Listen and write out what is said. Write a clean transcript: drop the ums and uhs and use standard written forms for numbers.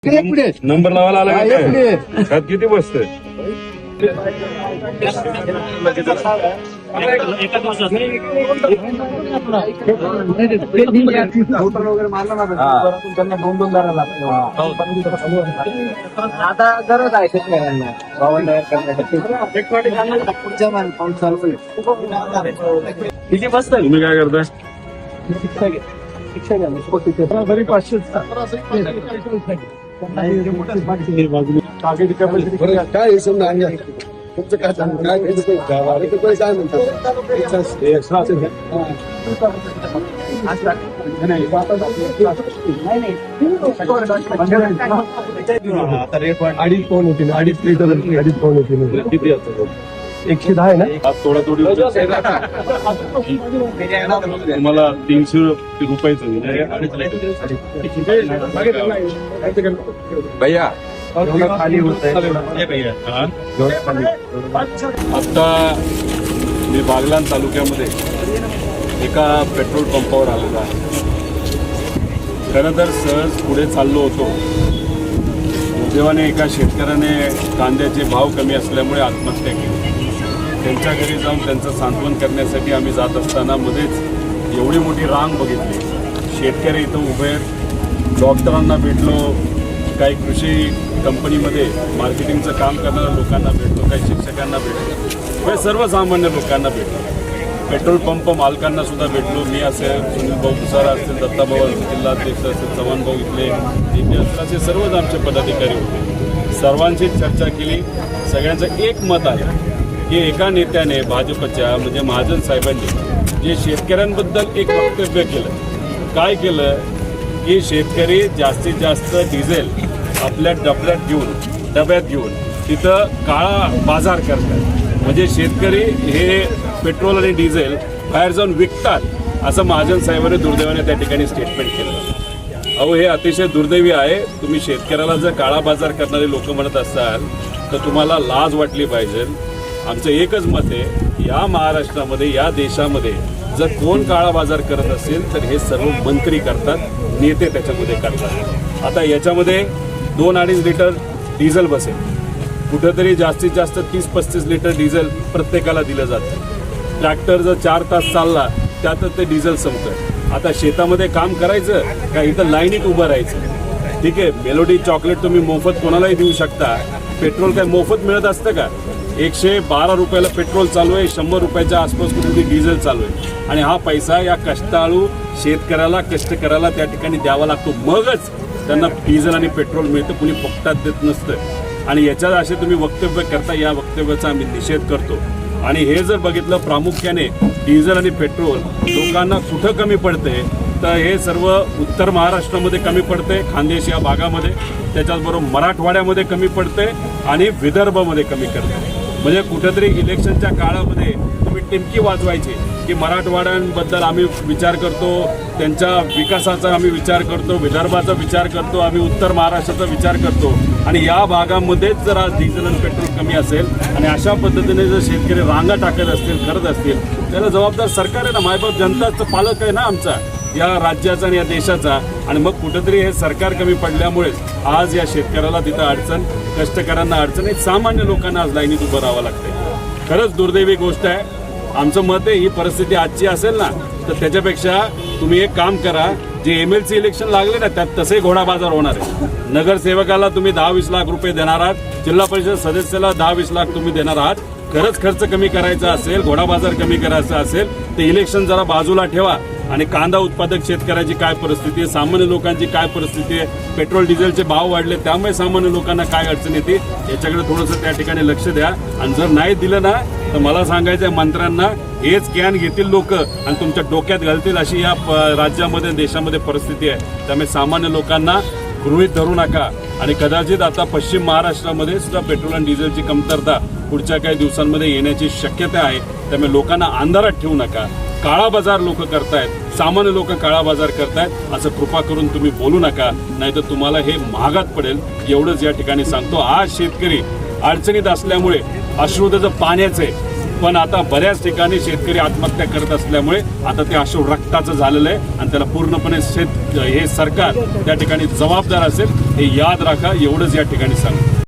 Number लावायला आला काय? त्यात किती बसतंय? आता गरज आहे शेतकऱ्यांना किती बसत तुम्ही काय करताय? शिक्षा घ्या घरी 500 काय समजा तुमचं काय काय म्हणतात आता रेट 2.5 पाऊण होतील 2.5 लिटर 2.5 पाऊण होतील किती असतं? 110 आहे ना आज थोडा थोडी तुम्हाला 300 रुपयाचं भैया खाली होत आता मी बागलाण तालुक्यामध्ये एका पेट्रोल पंपावर आलेलो आहे. खरं तर सहज पुढे चाललो होतो. दुर्दैवाने एका शेतकऱ्याने कांद्याचे भाव कमी असल्यामुळे आत्महत्या केली. त्यांच्या घरी जाऊन त्यांचं सांत्वन करण्यासाठी आम्ही जात असताना मध्येच एवढी मोठी रांग बघितली. शेतकरी इथं उभे आहेत. डॉक्टरांना भेटलो, काही कृषी कंपनीमध्ये मार्केटिंगचं काम करणाऱ्या लोकांना भेटलो, काही शिक्षकांना भेटलो, काही सर्वसामान्य लोकांना भेटलो. पेट्रोल पंप मालकांना सुद्धा भेटलो. मी असेल, सुनील भाऊ मुसारा असतील, दत्ताभाऊ जिल्हाध्यक्ष असतील, चव्हाण भाऊ इथले असे सर्वच आमचे पदाधिकारी होते. सर्वांची चर्चा केली. सगळ्यांचं एक मत आहे की एका नेत्याने भाजपच्या म्हणजे महाजन साहेबांनी जे शेतकऱ्यांबद्दल एक वक्तव्य केलं. काय केलं की शेतकरी जास्तीत जास्त डिझेल आपल्या डब्यात घेऊन तिथं काळा बाजार करतात. म्हणजे शेतकरी हे पेट्रोल आणि डिझेल बाहेर जाऊन विकतात असं महाजन साहेबांनी दुर्दैवाने त्या ठिकाणी स्टेटमेंट केलं. अहो, हे अतिशय दुर्दैवी आहे. तुम्ही शेतकऱ्याला जर काळा बाजार करणारे लोक म्हणत असाल तर तुम्हाला लाज वाटली पाहिजे. आमचं एकच मत आहे, या महाराष्ट्रामध्ये या देशामध्ये जर कोण काळा बाजार करत असेल तर हे सर्व मंत्री करतात, नेते त्याच्यामध्ये करतात. आता याच्यामध्ये 2-2.5 लिटर डिझेल बसेल. कुठंतरी जास्तीत जास्त 30-35 लिटर डिझेल प्रत्येकाला दिलं जातं. ट्रॅक्टर जर 4 तास चालला त्यातच ते डिझेल संपतं. आता शेतामध्ये काम करायचं का इथं लाईनीत उभं राहायचं? ठीक आहे, मेलोडी चॉकलेट तुम्ही मोफत कोणालाही देऊ शकता. पेट्रोल काय मोफत मिळत असतं का? 112 रुपयाला पेट्रोल चालू आहे, 100 रुपयाच्या आसपास कुठे डिझेल चालू आहे. आणि हा पैसा या कष्टाळू शेतकऱ्याला, कष्टकऱ्याला त्या ठिकाणी द्यावा लागतो. मगच त्यांना डिझेल आणि पेट्रोल मिळतं. कुणी फुकटात देत नसतं. आणि याच्यात असे तुम्ही वक्तव्य करता, या वक्तव्याचा आम्ही निषेध करतो. आणि हे जर बघितलं प्रामुख्याने डिझेल आणि पेट्रोल लोकांना कुठं कमी पडते तर हे सर्व उत्तर महाराष्ट्रामध्ये कमी पडते, खानदेश या भागामध्ये, त्याच्याचबरोबर मराठवाड्यामध्ये कमी पडते आणि विदर्भामध्ये कमी करते. म्हणजे कुठेतरी इलेक्शनच्या काळामध्ये तुम्ही टिमकी वाजवायची की मराठवाड्यांबद्दल आम्ही विचार करतो, त्यांच्या विकासाचा आम्ही विचार करतो, विदर्भाचा विचार करतो, आम्ही उत्तर महाराष्ट्राचा विचार करतो. आणि या भागामध्येच जर आज डिझेल आणि पेट्रोल कमी असेल आणि अशा पद्धतीने जर शेतकरी रांगा टाकत असतील, करत असतील, त्याला जबाबदार सरकार आहे ना. मायबाप जनताचं पालक आहे ना आमचा, या राज्याचा आणि या देशाचा. आणि मग कुठंतरी हे सरकार कमी पडल्यामुळेच आज या शेतकऱ्याला तिथं अडचण, कष्टकऱ्यांना अडचण आहे, सामान्य लोकांना आज लाईनीत उभं राहावं लागतंय. खरंच दुर्दैवी गोष्ट आहे. आमचं मत आहे, ही परिस्थिती आजची असेल ना तर त्याच्यापेक्षा तुम्ही एक काम करा, जे MLC इलेक्शन लागले ना त्यात तसे घोडा बाजार होणार आहे. नगरसेवकाला तुम्ही 10-20 लाख रुपये देणार आहात, जिल्हा परिषद सदस्याला 10-20 लाख तुम्ही देणार आहात. खरंच खर्च कमी करायचा असेल, घोडा बाजार कमी करायचा असेल तर इलेक्शन जरा बाजूला ठेवा. आणि कांदा उत्पादक शेतकऱ्याची काय परिस्थिती आहे, सामान्य लोकांची काय परिस्थिती आहे, पेट्रोल डिझेलचे भाव वाढले त्यामुळे सामान्य लोकांना काय अडचण येते याच्याकडे थोडंसं त्या ठिकाणी लक्ष द्या. आणि जर नाही दिलं ना तर मला सांगायचं आहे मंत्र्यांना, हेच कॅन घेतील लोक आणि तुमच्या डोक्यात घालतील अशी या राज्यामध्ये देशामध्ये परिस्थिती आहे. त्यामुळे सामान्य लोकांना गृहीत धरू नका. आणि कदाचित आता पश्चिम महाराष्ट्रामध्ये सुद्धा पेट्रोल आणि डिझेलची कमतरता पुढच्या काही दिवसांमध्ये येण्याची शक्यता आहे. त्यामुळे लोकांना अंधारात ठेवू नका. काळा बाजार लोक करतायत, सामान्य लोक काळा बाजार करतायत असं कृपा करून तुम्ही बोलू नका, नाहीतर तुम्हाला हे महागात पडेल. एवढंच या ठिकाणी सांगतो. आज शेतकरी अडचणीत असल्यामुळे अश्रू त्याचं पाण्याचं आहे. पण आता बऱ्याच ठिकाणी शेतकरी आत्महत्या करत असल्यामुळे आता ते अश्रू रक्ताचं झालेलं आहे आणि त्याला पूर्णपणे हे सरकार त्या ठिकाणी जबाबदार असेल हे याद राखा, एवढंच या ठिकाणी सांगतो.